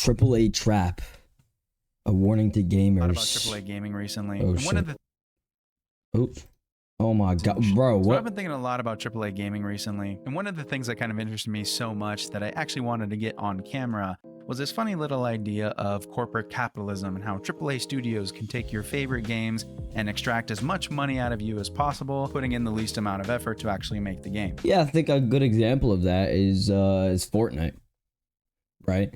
AAA trap. A warning to gamers. Thought about AAA gaming recently. Oh, and shit. one of the Oops. Oh my god, bro, So what? I've been thinking a lot about AAA gaming recently, and one of the things that kind of interested me so much that I actually wanted to get on camera was this funny little idea of corporate capitalism and how AAA studios can take your favorite games and extract as much money out of you as possible, putting in the least amount of effort to actually make the game. Yeah, I think a good example of that is Fortnite, right?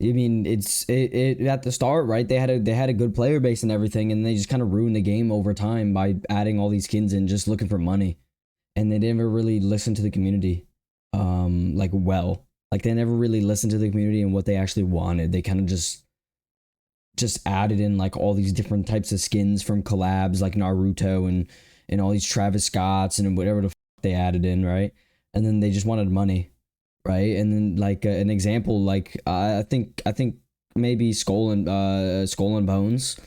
I mean, it at the start, right? They had a good player base and everything, and they just kind of ruined the game over time by adding all these skins and just looking for money, and they never really listened to the community, like they never really listened to the community and what they actually wanted. They kind of just added in like all these different types of skins from collabs like Naruto and all these Travis Scotts and whatever the they added in, right? And then they just wanted money. Right, and then like an example, like I think maybe Skull and Bones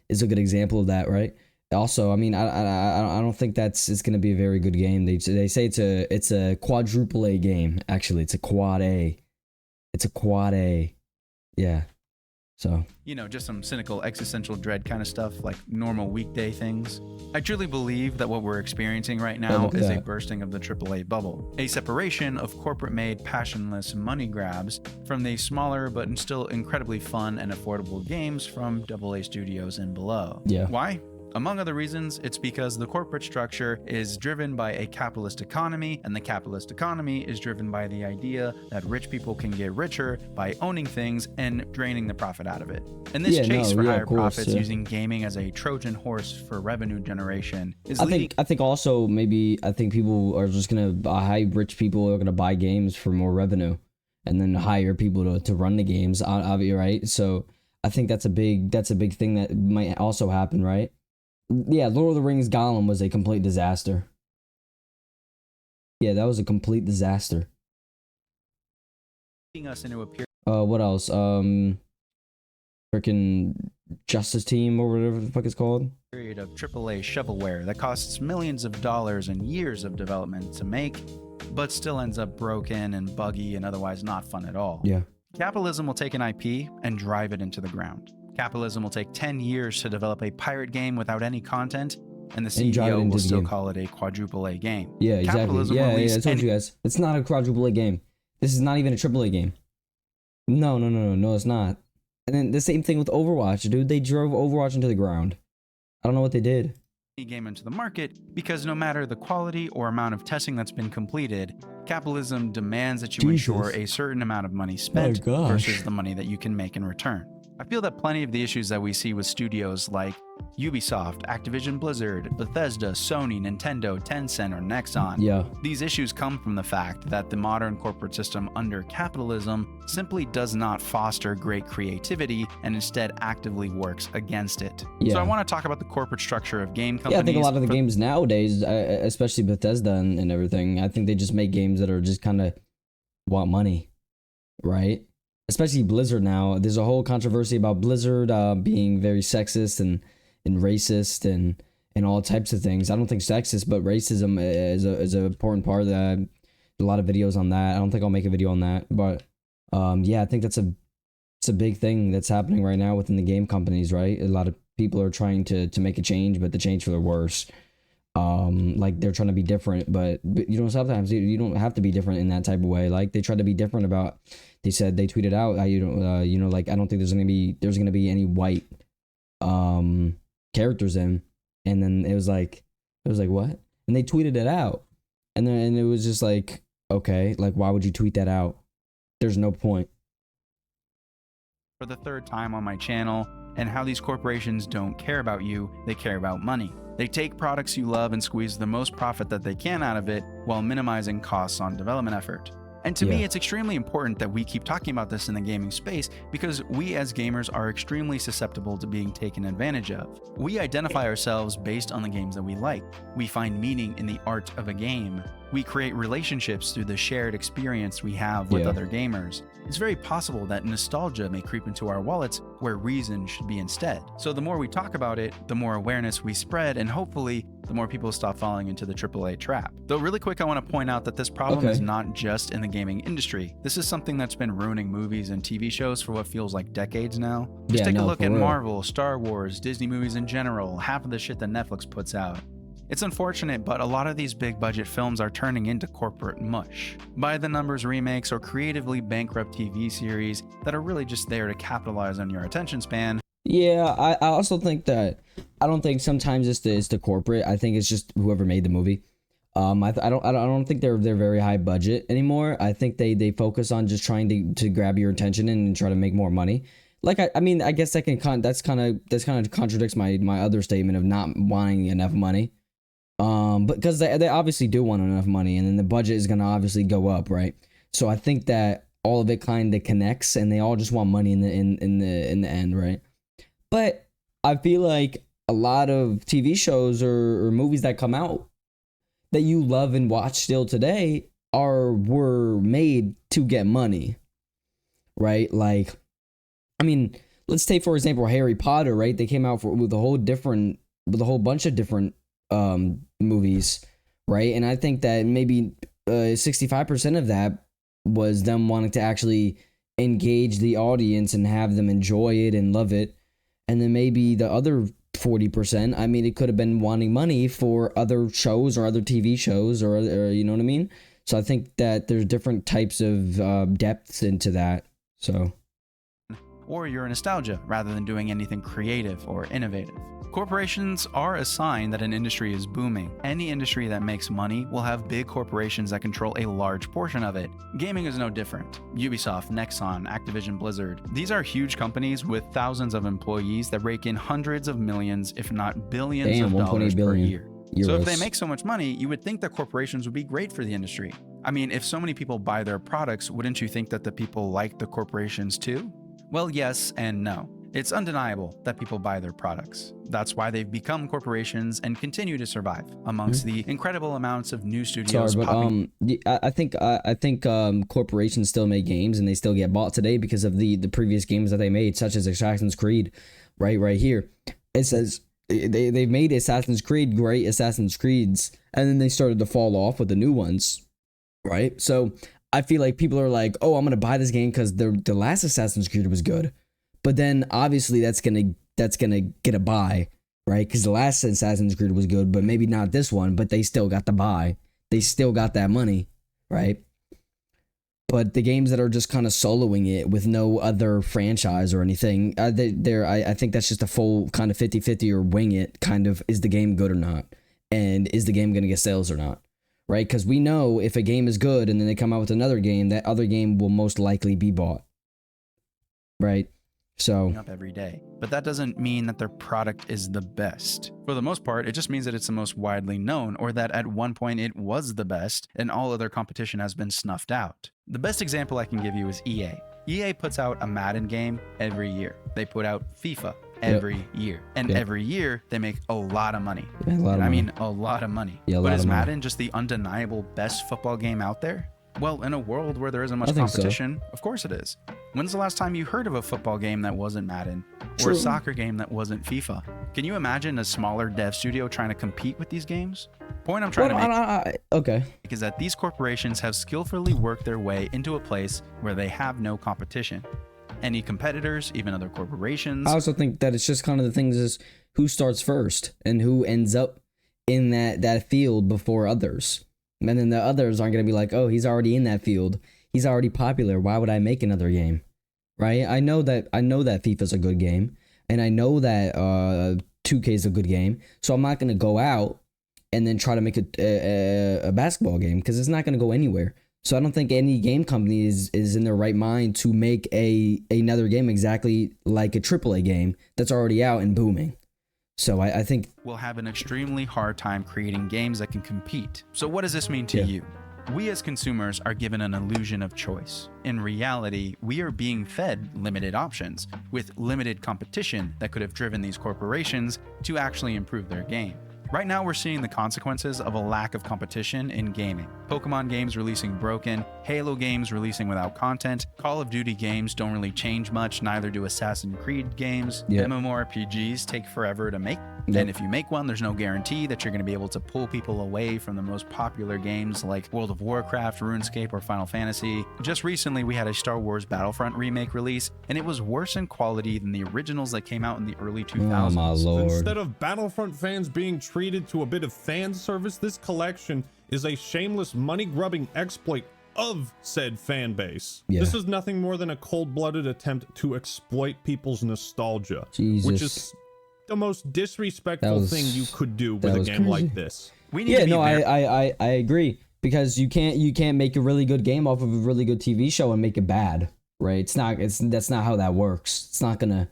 is a good example of that, right? Also, I mean, I don't think it's gonna be a very good game. They say it's a quadruple A game. Actually, it's a quad A. It's a quad A. Yeah. So, You know, just some cynical existential dread kind of stuff, like normal weekday things. I truly believe that what we're experiencing right now look at is a that. bursting of the AAA bubble, a separation of corporate-made, passionless money grabs from the smaller but still incredibly fun and affordable games from AA studios and below. Yeah. Why? Among other reasons, it's because the corporate structure is driven by a capitalist economy, and the capitalist economy is driven by the idea that rich people can get richer by owning things and draining the profit out of it. And this chase for higher profits using gaming as a Trojan horse for revenue generation is I think also maybe people are just gonna rich people are gonna buy games for more revenue, and then hire people to run the games. Right? So I think that's a big thing that might also happen, right? Yeah, Lord of the Rings Gollum was a complete disaster. Yeah, that was a complete disaster. us into a period What else? Freaking Justice Team or whatever the fuck it's called. of AAA shovelware that costs millions of dollars and years of development to make, but still ends up broken and buggy and otherwise not fun at all. Yeah. Capitalism will take an IP and drive it into the ground. Capitalism will take 10 years to develop a pirate game without any content, and the CEO will still call it a quadruple A game. Yeah, exactly. Capitalism Yeah, I told you guys. It's not a quadruple A game. This is not even a triple A game. No, it's not. And then the same thing with Overwatch, dude. They drove Overwatch into the ground. I don't know what they did. Game into the market because no matter the quality or amount of testing that's been completed, capitalism demands that you ensure a certain amount of money spent versus the money that you can make in return. I feel that plenty of the issues that we see with studios like Ubisoft, Activision Blizzard, Bethesda, Sony, Nintendo, Tencent, or Nexon, these issues come from the fact that the modern corporate system under capitalism simply does not foster great creativity and instead actively works against it. So I want to talk about the corporate structure of game companies. Yeah, I think a lot of the games nowadays, especially Bethesda and everything, I think they just make games that are just kind of want money, right? Especially Blizzard now. There's a whole controversy about Blizzard being very sexist and racist and all types of things. I don't think sexist, but racism is an important part of that. A lot of videos on that. I don't think I'll make a video on that, but yeah, I think it's a big thing that's happening right now within the game companies, right? A lot of people are trying to make a change, but the change for the worse. Like they're trying to be different, but you know, sometimes you don't have to be different in that type of way. Like they tried to be different about, they tweeted out how you don't, like, I don't think there's gonna be any white characters in, and then it was like what? And they tweeted it out, and it was just like, okay, like why would you tweet that out? There's no point. For the third time on my channel, and how these corporations don't care about you, they care about money. They take products you love and squeeze the most profit that they can out of it while minimizing costs on development effort. And to me, it's extremely important that we keep talking about this in the gaming space because we as gamers are extremely susceptible to being taken advantage of. We identify ourselves based on the games that we like. We find meaning in the art of a game. We create relationships through the shared experience we have with other gamers. It's very possible that nostalgia may creep into our wallets where reason should be instead. So the more we talk about it, the more awareness we spread, and hopefully the more people stop falling into the AAA trap. Though really quick, I want to point out that this problem is not just in the gaming industry. This is something that's been ruining movies and TV shows for what feels like decades now. Just take a look at Marvel, Star Wars, Disney movies in general, half of the shit that Netflix puts out. It's unfortunate, but a lot of these big budget films are turning into corporate mush. By the numbers remakes or creatively bankrupt TV series that are really just there to capitalize on your attention span. Yeah, I also think that, I don't think sometimes it's the corporate. I think it's just whoever made the movie. I don't think they're very high budget anymore. I think they focus on just trying to grab your attention and try to make more money. Like I mean, I guess that kind of contradicts my other statement of not wanting enough money. But because they obviously do want enough money, and then the budget is gonna obviously go up, right? So I think that all of it kind of connects, and they all just want money in the end, right? But I feel like a lot of TV shows or movies that come out that you love and watch still today were made to get money, right? Like, I mean, let's take for example Harry Potter, right? They came out with a whole bunch of different movies, right? And I think that maybe 65% of that was them wanting to actually engage the audience and have them enjoy it and love it. And then maybe the other 40%, I mean, it could have been wanting money for other shows or other TV shows or you know what I mean? So I think that there's different types of depths into that. So, or your nostalgia rather than doing anything creative or innovative. Corporations are a sign that an industry is booming. Any industry that makes money will have big corporations that control a large portion of it. Gaming is no different. Ubisoft, Nexon, Activision Blizzard. These are huge companies with thousands of employees that rake in hundreds of millions, if not billions of dollars per year. So if they make so much money, you would think that corporations would be great for the industry. I mean, if so many people buy their products, wouldn't you think that the people like the corporations too? Well, yes and no. It's undeniable that people buy their products. That's why they've become corporations and continue to survive amongst the incredible amounts of new studios. I think corporations still make games and they still get bought today because of the previous games that they made, such as Assassin's Creed. Right here, it says they've made Assassin's Creed, great Assassin's Creeds, and then they started to fall off with the new ones, right? So I feel like people are like, oh, I'm gonna buy this game because the last Assassin's Creed was good. But then obviously that's gonna get a buy, right? Because the last Assassin's Creed was good, but maybe not this one. But they still got the buy. They still got that money, right? But the games that are just kind of soloing it with no other franchise or anything, I think that's just a full kind of 50-50 or wing it kind of, is the game good or not? And is the game gonna get sales or not? Right? Because we know if a game is good and then they come out with another game, that other game will most likely be bought, right? So up every day. But that doesn't mean that their product is the best. For the most part, it just means that it's the most widely known, or that at one point it was the best and all other competition has been snuffed out. The best example I can give you is EA. EA puts out a Madden game every year. They put out FIFA every year. And every year they make a lot of money. I mean, a lot of money. But is Madden just the undeniable best football game out there? Well, in a world where there isn't much competition, of course it is. When's the last time you heard of a football game that wasn't Madden? Or a soccer game that wasn't FIFA? Can you imagine a smaller dev studio trying to compete with these games? Point I'm trying to make is that these corporations have skillfully worked their way into a place where they have no competition. Any competitors, even other corporations. I also think that it's just kind of the things is who starts first and who ends up in that field before others. And then the others aren't going to be like, oh, he's already in that field. He's already popular. Why would I make another game? Right? I know that FIFA's a good game. And I know that 2K is a good game. So I'm not going to go out and then try to make a basketball game because it's not going to go anywhere. So I don't think any game company is in their right mind to make another game exactly like a AAA game that's already out and booming. So I think we'll have an extremely hard time creating games that can compete. So what does this mean to you? We as consumers are given an illusion of choice. In reality, we are being fed limited options with limited competition that could have driven these corporations to actually improve their game. Right now, we're seeing the consequences of a lack of competition in gaming. Pokemon games releasing broken, Halo games releasing without content, Call of Duty games don't really change much, neither do Assassin's Creed games. MMORPGs take forever to make. Yep. And if you make one, there's no guarantee that you're going to be able to pull people away from the most popular games like World of Warcraft, RuneScape, or Final Fantasy. Just recently, we had a Star Wars Battlefront remake release, and it was worse in quality than the originals that came out in the early 2000s. Oh my lord. Instead of Battlefront fans being treated to a bit of fan service, this collection is a shameless money-grubbing exploit of said fan base. Yeah. This is nothing more than a cold-blooded attempt to exploit people's nostalgia, Jesus. which is the most disrespectful thing you could do with a game crazy. like this. We need to be I agree, because you can't make a really good game off of a really good TV show and make it bad, right? That's not how that works. It's not gonna.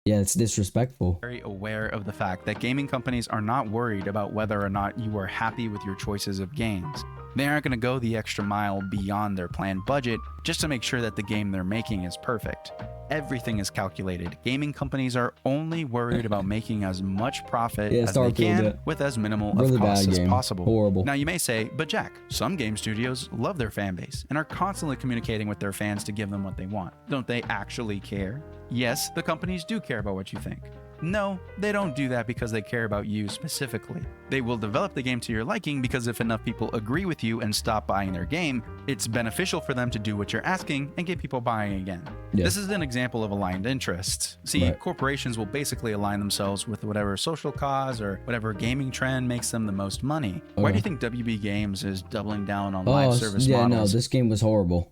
Yeah, it's disrespectful. very aware of the fact that gaming companies are not worried about whether or not you are happy with your choices of games. They aren't going to go the extra mile beyond their planned budget just to make sure that the game they're making is perfect. Everything is calculated. Gaming companies are only worried about making as much profit as they can with as minimal Really of costs bad as game. possible. Horrible. Now you may say, but Jack, some game studios love their fan base and are constantly communicating with their fans to give them what they want. Don't they actually care? Yes, the companies do care about what you think. No, they don't do that because they care about you specifically. They will develop the game to your liking because if enough people agree with you and stop buying their game, it's beneficial for them to do what you're asking and get people buying again. Yeah. This is an example of aligned interests. See, Right. corporations will basically align themselves with whatever social cause or whatever gaming trend makes them the most money. Why do you think WB Games is doubling down on live service yeah, models? no, this game was horrible.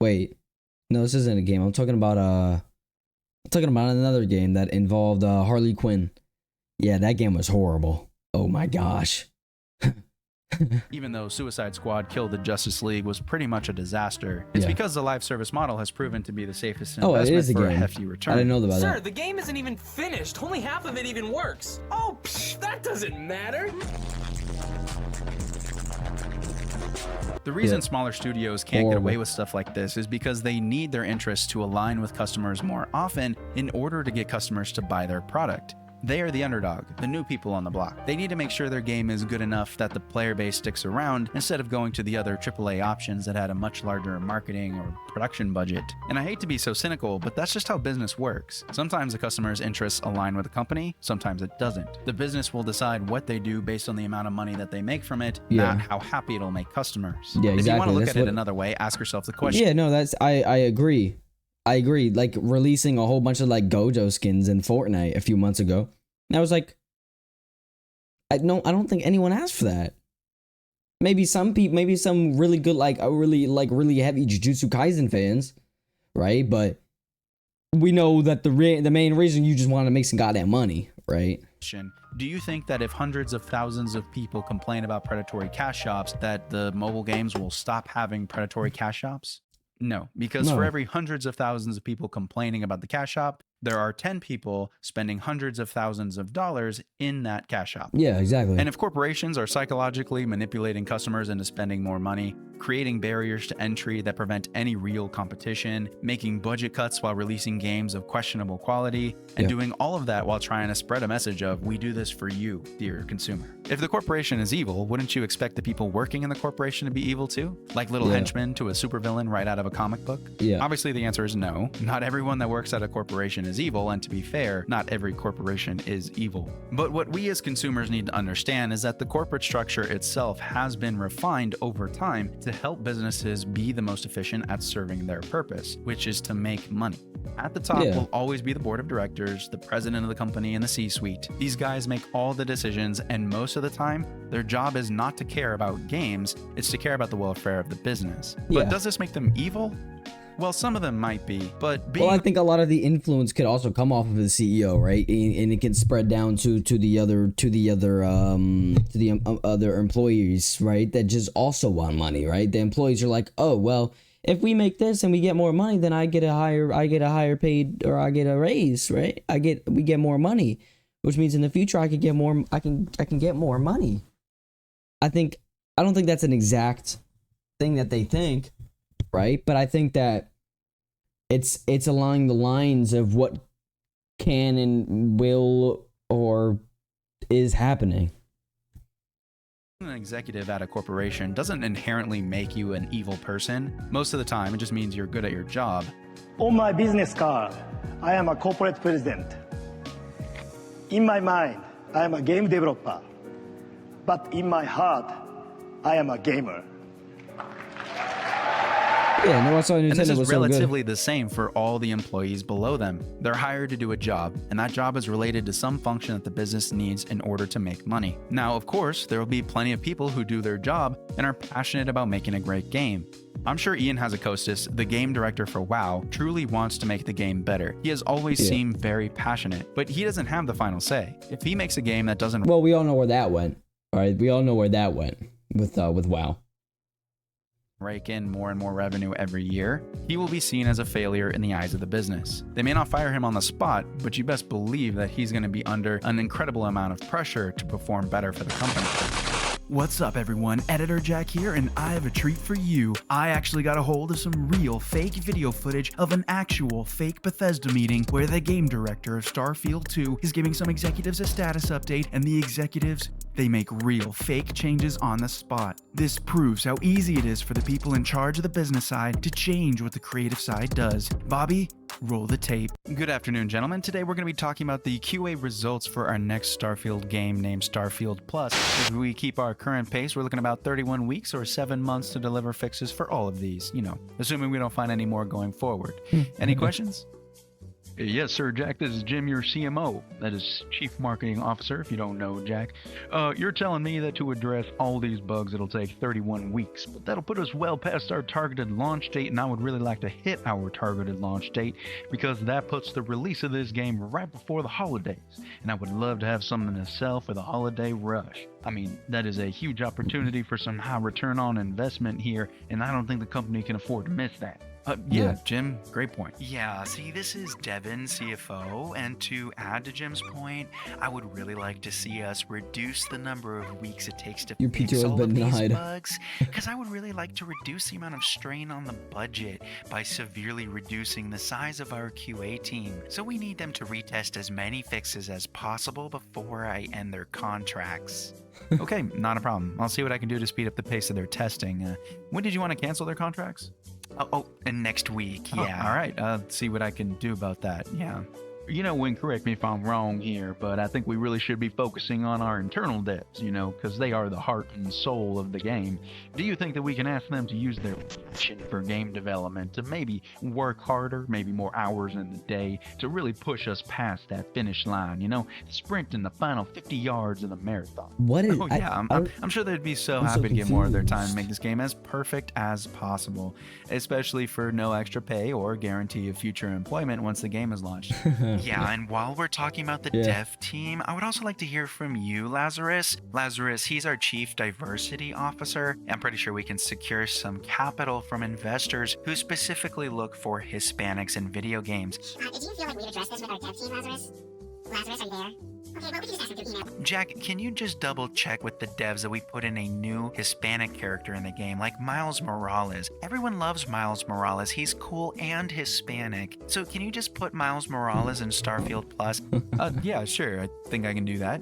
Wait, no, this isn't a game. I'm talking about another game that involved Harley Quinn. Yeah, that game was horrible. Oh my gosh. Even though Suicide Squad Kill the Justice League was pretty much a disaster, it's because the live service model has proven to be the safest investment it is a for a game. hefty return. I didn't know about Sir, that. the game isn't even finished. Only half of it even works. Oh, that doesn't matter. The reason smaller studios can't get away with stuff like this is because they need their interests to align with customers more often in order to get customers to buy their product. They are the underdog, the new people on the block. They need to make sure their game is good enough that the player base sticks around instead of going to the other AAA options that had a much larger marketing or production budget. And I hate to be so cynical, but that's just how business works. Sometimes the customer's interests align with the company, sometimes it doesn't. The business will decide what they do based on the amount of money that they make from it, not how happy it'll make customers. Yeah, If you want to exactly. look That's at it what- another way, ask yourself the question. Yeah, no, I agree. I agree. Like releasing a whole bunch of like Gojo skins in Fortnite a few months ago. And I was like, I don't think anyone asked for that. Maybe some people, maybe some really good, really heavy Jujutsu Kaisen fans, right? But we know that the main reason you just want to make some goddamn money, right? Do you think that if hundreds of thousands of people complain about predatory cash shops, that the mobile games will stop having predatory cash shops? No, because for every hundreds of thousands of people complaining about the cash shop, there are 10 people spending hundreds of thousands of dollars in that cash shop. Yeah, exactly. And if corporations are psychologically manipulating customers into spending more money, creating barriers to entry that prevent any real competition, making budget cuts while releasing games of questionable quality, and doing all of that while trying to spread a message of, we do this for you, dear consumer. If the corporation is evil, wouldn't you expect the people working in the corporation to be evil too? Like little henchmen to a supervillain right out of a comic book? Yeah. Obviously the answer is no. Not everyone that works at a corporation is evil, and to be fair, not every corporation is evil. But what we as consumers need to understand is that the corporate structure itself has been refined over time to help businesses be the most efficient at serving their purpose, which is to make money. At the top will always be the board of directors, the president of the company, and the C-suite. These guys make all the decisions, and most of the time, their job is not to care about games, it's to care about the welfare of the business. But does this make them evil? Well, some of them might be, but being... Well, I think a lot of the influence could also come off of the CEO, right? And it can spread down to the other employees, right? That just also want money, right? The employees are like, oh, well, if we make this and we get more money, then I get a higher paid, or I get a raise, right? We get more money, which means in the future I could get more. I can get more money. I don't think that's an exact thing that they think, right? But I think that it's along the lines of what can and will or is happening. An executive at a corporation doesn't inherently make you an evil person. Most of the time, it just means you're good at your job. On my business card, I am a corporate president. In my mind, I am a game developer, but in my heart, I am a gamer. Yeah, no, I saw Nintendo And this is was so good. relatively the same for all the employees below them. They're hired to do a job, and that job is related to some function that the business needs in order to make money. Now, of course, there will be plenty of people who do their job and are passionate about making a great game. I'm sure Ian Hazakostas, the game director for WoW, truly wants to make the game better. He has always seemed very passionate, but he doesn't have the final say. If he makes a game that doesn't... Well, we all know where that went. All right, we all know where that went with WoW. Rake in more and more revenue every year, he will be seen as a failure in the eyes of the business. They may not fire him on the spot, but you best believe that he's going to be under an incredible amount of pressure to perform better for the company. What's up, everyone? Editor Jack here, and I have a treat for you. I actually got a hold of some real fake video footage of an actual fake Bethesda meeting where the game director of Starfield 2 is giving some executives a status update, and the executives, they make real fake changes on the spot. This proves how easy it is for the people in charge of the business side to change what the creative side does. Bobby, roll the tape. Good afternoon, gentlemen. Today we're going to be talking about the QA results for our next Starfield game named Starfield Plus. If we keep our current pace, we're looking about 31 weeks or 7 months to deliver fixes for all of these, assuming we don't find any more going forward. Any questions? Yes, sir, Jack. This is Jim, your CMO. That is Chief Marketing Officer, if you don't know, Jack. You're telling me that to address all these bugs, it'll take 31 weeks, but that'll put us well past our targeted launch date, and I would really like to hit our targeted launch date because that puts the release of this game right before the holidays, and I would love to have something to sell for the holiday rush. I mean, that is a huge opportunity for some high return on investment here, and I don't think the company can afford to miss that. Yeah, Jim, great point. Yeah, see, this is Devin, CFO, and to add to Jim's point, I would really like to see us reduce the number of weeks it takes to fix all of these bugs, because I would really like to reduce the amount of strain on the budget by severely reducing the size of our QA team. So we need them to retest as many fixes as possible before I end their contracts. Okay, not a problem. I'll see what I can do to speed up the pace of their testing. When did you want to cancel their contracts? And next week, yeah. All right, I'll see what I can do about that, yeah. Wynn, correct me if I'm wrong here, but I think we really should be focusing on our internal devs, because they are the heart and soul of the game. Do you think that we can ask them to use their passion for game development to maybe work harder, maybe more hours in the day, to really push us past that finish line, sprint in the final 50 yards of the marathon? I'm sure they'd be so happy to give more of their time to make this game as perfect as possible, especially for no extra pay or guarantee of future employment once the game is launched. Yeah, and while we're talking about the dev team, I would also like to hear from you, Lazarus. Lazarus, he's our Chief Diversity Officer. I'm pretty sure we can secure some capital from investors who specifically look for Hispanics in video games. Do you feel like we'd address this with our dev team, Lazarus? Lazarus, are you there? Okay, well, we can just ask him through email. Jack, can you just double check with the devs that we put in a new Hispanic character in the game, like Miles Morales? Everyone loves Miles Morales. He's cool and Hispanic. So can you just put Miles Morales in Starfield Plus? Yeah, sure. I think I can do that.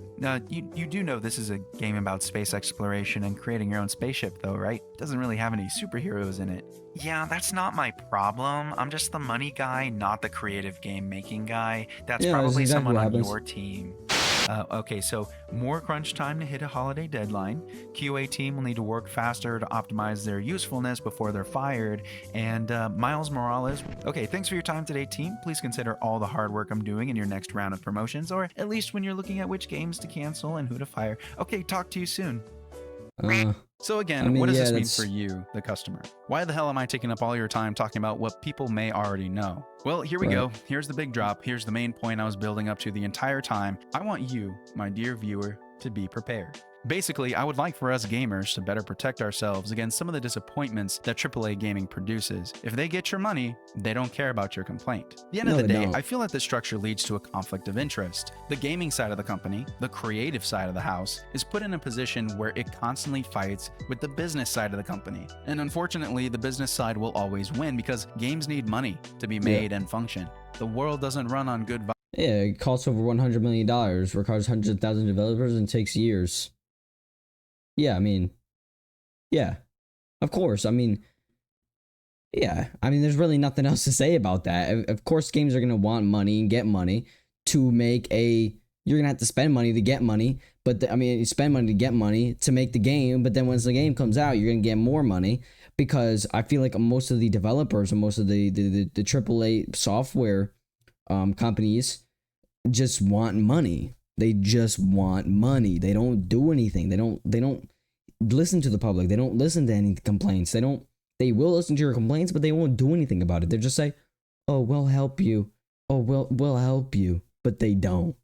You do know this is a game about space exploration and creating your own spaceship, though, right? It doesn't really have any superheroes in it. Yeah, that's not my problem. I'm just the money guy, not the creative game making guy. That's probably someone on your team. Okay, so more crunch time to hit a holiday deadline. QA team will need to work faster to optimize their usefulness before they're fired. And Miles Morales. Okay, thanks for your time today, team. Please consider all the hard work I'm doing in your next round of promotions, or at least when you're looking at which games to cancel and who to fire. Okay, talk to you soon. So again, what does this mean for you, the customer? Why the hell am I taking up all your time talking about what people may already know? Well, here we go. Here's the big drop. Here's the main point I was building up to the entire time. I want you, my dear viewer, to be prepared. Basically, I would like for us gamers to better protect ourselves against some of the disappointments that AAA gaming produces. If they get your money, they don't care about your complaint. At the end of the day, I feel that this structure leads to a conflict of interest. The gaming side of the company, the creative side of the house, is put in a position where it constantly fights with the business side of the company. And unfortunately, the business side will always win because games need money to be made and function. The world doesn't run on good vibes. Yeah, it costs over $100 million, requires hundreds of thousands of developers, and takes years. Yeah, I mean, yeah, of course. I mean, yeah, I mean, there's really nothing else to say about that. Of course, games are going to want money and get money to make a, you're gonna have to spend money to get money. But I mean, you spend money to get money to make the game. But then once the game comes out, you're gonna get more money, because I feel like most of the developers and most of the AAA software companies just want money. They just want money. They don't do anything. They don't listen to the public. They don't listen to any complaints. They will listen to your complaints, but they won't do anything about it. They just say, "Oh, we'll help you. Oh, we'll help you," but they don't.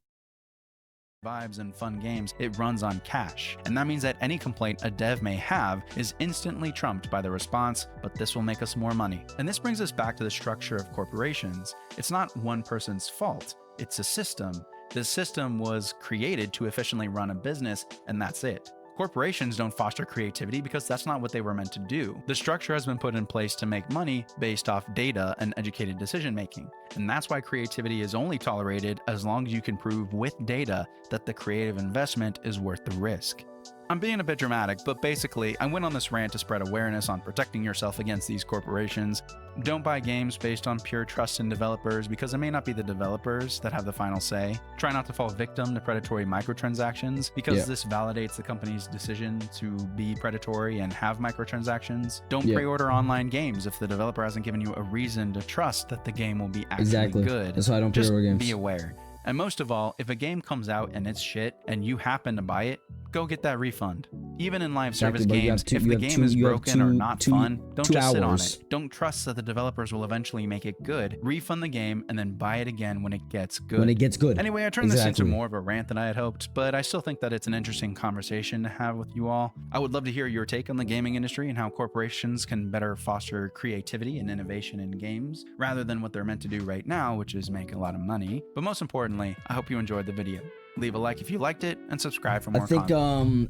Vibes and fun games, it runs on cash. And that means that any complaint a dev may have is instantly trumped by the response, "But this will make us more money." And this brings us back to the structure of corporations. It's not one person's fault. It's a system. The system was created to efficiently run a business, and that's it. Corporations don't foster creativity because that's not what they were meant to do. The structure has been put in place to make money based off data and educated decision making. And that's why creativity is only tolerated as long as you can prove with data that the creative investment is worth the risk. I'm being a bit dramatic, but basically, I went on this rant to spread awareness on protecting yourself against these corporations. Don't buy games based on pure trust in developers, because it may not be the developers that have the final say. Try not to fall victim to predatory microtransactions, because this validates the company's decision to be predatory and have microtransactions. Don't pre-order online games if the developer hasn't given you a reason to trust that the game will be actually good. That's why I don't pre-order games. Be aware. And most of all, if a game comes out and it's shit and you happen to buy it, go get that refund. Even in live service games, if the game is broken or not fun, don't just sit on it. Don't trust that the developers will eventually make it good. Refund the game and then buy it again when it gets good. When it gets good. Anyway, I turned this into more of a rant than I had hoped, but I still think that it's an interesting conversation to have with you all. I would love to hear your take on the gaming industry and how corporations can better foster creativity and innovation in games, rather than what they're meant to do right now, which is make a lot of money. But most importantly, I hope you enjoyed the video. Leave a like if you liked it, and subscribe for more content.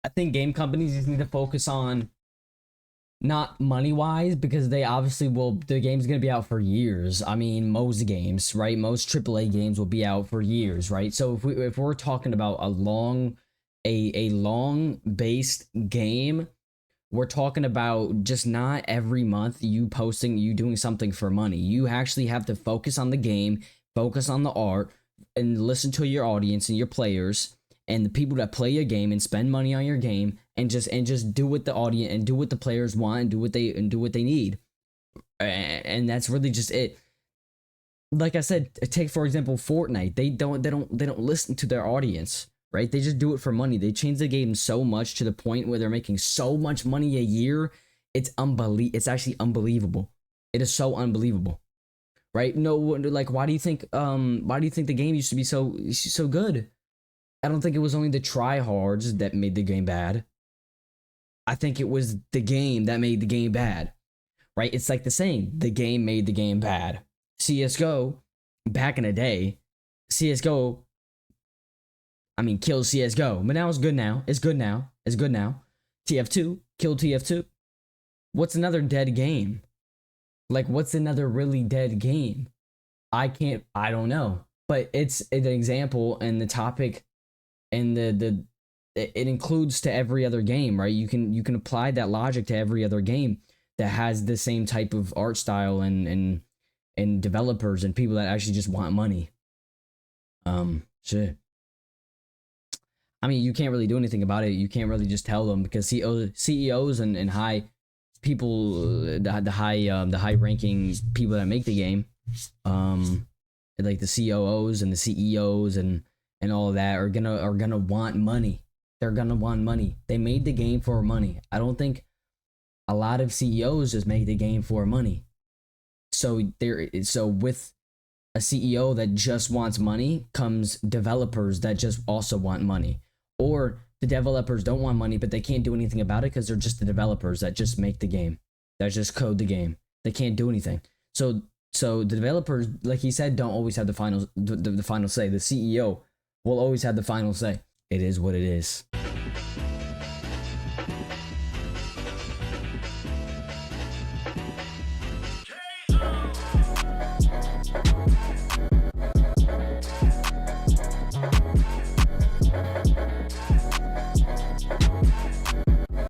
I think game companies just need to focus on not money wise, because they obviously will. The game's gonna be out for years. I mean, most games, right? Most AAA games will be out for years, right? So if we're talking about a long based game, we're talking about just not every month you doing something for money. You actually have to focus on the game, focus on the art, and listen to your audience and your players and the people that play your game, and spend money on your game, and just do what the audience and do what the players want, and do what they need. And that's really just it. Like I said, take for example Fortnite. They don't listen to their audience, right? They just do it for money. They change the game so much to the point where they're making so much money a year. It's actually unbelievable. It is so unbelievable. Right? No, like, why do you think the game used to be so good? I don't think it was only the tryhards that made the game bad. I think it was the game that made the game bad. Right? It's like the saying, the game made the game bad. CS:GO, back in the day, CS:GO, I mean, killed CS:GO, but now it's good now. It's good now. TF2 killed TF2. What's another dead game? Like, what's another really dead game? I don't know. But it's an example, and the topic and it includes to every other game, right? You can apply that logic to every other game that has the same type of art style and developers and people that actually just want money. Shit. I mean, you can't really do anything about it. You can't really just tell them, because CEOs and high people, the high ranking people that make the game, like the COOs and the CEOs and all of that are gonna want money. They're gonna want money. They made the game for money. I don't think a lot of CEOs just make the game for money. So with a CEO that just wants money comes developers that just also want money. Or the developers don't want money, but they can't do anything about it because they're just the developers that just make the game, that just code the game. They can't do anything. So the developers, like he said, don't always have the final say. The CEO will always have the final say. It is what it is.